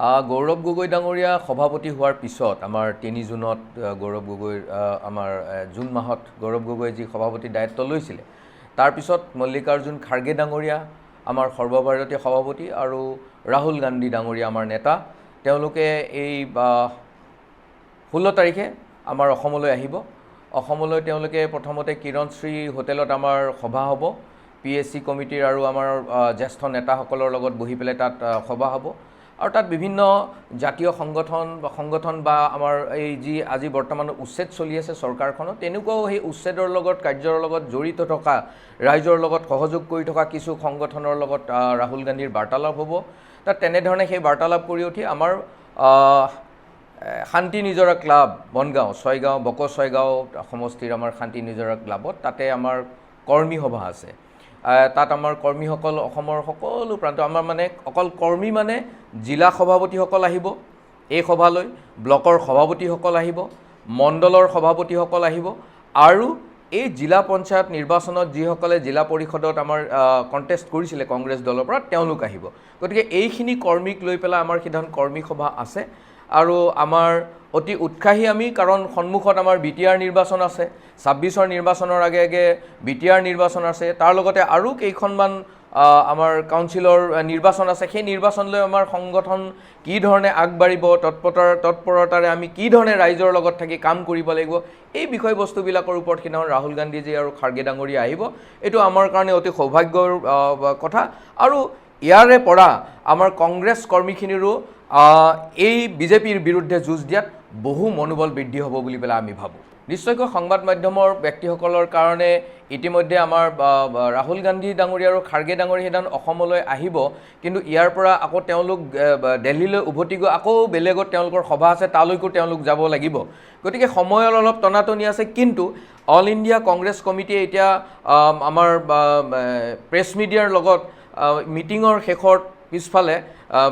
গৌৰৱ গগৈ ডাঙৰীয়া সভাপতি হোৱাৰ পিছত আমাৰ ৩ জুনত গৌৰৱ গগৈ আমাৰ জুন মাহত গৌৰৱ গগৈ যি সভাপতি দায়িত্ব লৈছিলে তাৰপিছত মল্লিকাৰ্জুন খাৰ্গে ডাঙৰীয়া আমাৰ সৰ্বভাৰতীয় সভাপতি আৰু ৰাহুল গান্ধী ডাঙৰীয়া আমাৰ নেতা তেওঁলোকে এই 16 তাৰিখে আমাৰ অসমলৈ আহিব। অসমলৈ তেওঁলোকে প্ৰথমতে কিৰণশ্ৰী হোটেলত আমাৰ সভা হ'ব, PSC কমিটিৰ আৰু আমাৰ জ্যেষ্ঠ নেতাসকলৰ লগত বহি পেলাই তাত সভা হ'ব আৰু তাত বিভিন্ন জাতীয় সংগঠন বা আমাৰ এই যি আজি বৰ্তমান উচ্ছেদ চলি আছে চৰকাৰখনত তেনেকুৱাও সেই উচ্ছেদৰ লগত কাৰ্যৰ লগত জড়িত থকা ৰাইজৰ লগত সহযোগ কৰি থকা কিছু সংগঠনৰ লগত ৰাহুল গান্ধীৰ বাৰ্তালাপ হ'ব। তাত তেনেধৰণে সেই বাৰ্তালাপ কৰি উঠি আমাৰ শান্তি নিজৰা ক্লাব বনগাঁও ছয়গাঁও ছয়গাঁও সমষ্টিৰ আমাৰ শান্তি নিজৰা ক্লাবত তাতে আমাৰ কৰ্মী সভা আছে। তাত আমাৰ কৰ্মীসকল অসমৰ সকলো প্ৰান্ত আমাৰ মানে অকল কৰ্মী মানে জিলা সভাপতিসকল আহিব এই সভালৈ, ব্লকৰ সভাপতিসকল আহিব, মণ্ডলৰ সভাপতিসকল আহিব আৰু এই জিলা পঞ্চায়ত নিৰ্বাচনত যিসকলে জিলা পৰিষদত আমাৰ কণ্টেষ্ট কৰিছিলে কংগ্ৰেছ দলৰ পৰা তেওঁলোক আহিব। গতিকে এইখিনি কৰ্মীক লৈ পেলাই আমাৰ সিদ্ধান্ত কৰ্মী সভা আছে আৰু আমাৰ অতি উৎসাহী আমি কাৰণ সন্মুখত আমাৰ BTR নিৰ্বাচন আছে, 26ৰ নিৰ্বাচনৰ আগে BTR নিৰ্বাচন আছে, তাৰ লগতে আৰু কেইখনমান আমাৰ কাউন্সিলৰ নিৰ্বাচন আছে। সেই নিৰ্বাচনলৈ আমাৰ সংগঠন কি ধৰণে আগবাঢ়িব, তৎপৰতাৰে আমি কি ধৰণে ৰাইজৰ লগত থাকি কাম কৰিব লাগিব এই বিষয়বস্তুবিলাকৰ ওপৰত সিদিনাখন ৰাহুল গান্ধীজী আৰু খাৰ্গে ডাঙৰীয়া আহিব। এইটো আমাৰ কাৰণে অতি সৌভাগ্যৰ কথা আৰু ইয়াৰে পৰা আমাৰ কংগ্ৰেছ কৰ্মীখিনিৰো এই বিজেপিৰ বিৰুদ্ধে যুঁজ দিয়াত বহু মনোবল বৃদ্ধি হ'ব বুলি পেলাই আমি ভাবোঁ। নিশ্চয়কৈ সংবাদ মাধ্যমৰ ব্যক্তিসকলৰ কাৰণে ইতিমধ্যে আমাৰ ৰাহুল গান্ধী ডাঙৰীয়া আৰু খাৰ্গে ডাঙৰীয়া সেইদিনা অসমলৈ আহিব, কিন্তু ইয়াৰ পৰা আকৌ তেওঁলোক দিল্লীলৈ উভতি গৈ আকৌ বেলেগত তেওঁলোকৰ সভা আছে, তালৈকো তেওঁলোক যাব লাগিব। গতিকে সময়ৰ অলপ টনাটনি আছে, কিন্তু অল ইণ্ডিয়া কংগ্ৰেছ কমিটিয়ে এতিয়া আমাৰ প্ৰেছ মিডিয়াৰ লগত মিটিঙৰ শেষৰ পিছফালে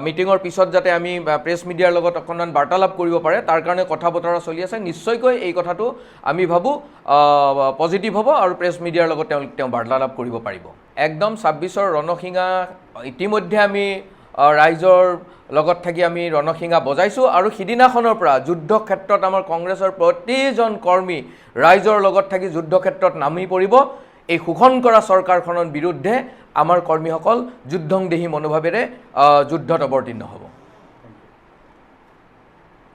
মিটিঙৰ পিছত যাতে আমি প্ৰেছ মিডিয়াৰ লগত অকণমান বাৰ্তালাপ কৰিব পাৰে তাৰ কাৰণে কথা বতৰা চলি আছে। নিশ্চয়কৈ এই কথাটো আমি ভাবোঁ পজিটিভ হ'ব আৰু প্ৰেছ মিডিয়াৰ লগত তেওঁ বাৰ্তালাপ কৰিব পাৰিব। একদম 26ৰ ৰণসিঙা ইতিমধ্যে আমি ৰাইজৰ লগত থাকি আমি ৰণসিঙা বজাইছোঁ আৰু সিদিনাখনৰ পৰা যুদ্ধক্ষেত্ৰত আমাৰ কংগ্ৰেছৰ প্ৰতিজন কৰ্মী ৰাইজৰ লগত থাকি যুদ্ধক্ষেত্ৰত নামি পৰিব। এই শোষণ কৰা চৰকাৰখনৰ বিৰুদ্ধে আমাৰ কৰ্মীসকল যুদ্ধং দেহি মনোভাৱেৰে যুদ্ধত অৱতীৰ্ণ হ'ব।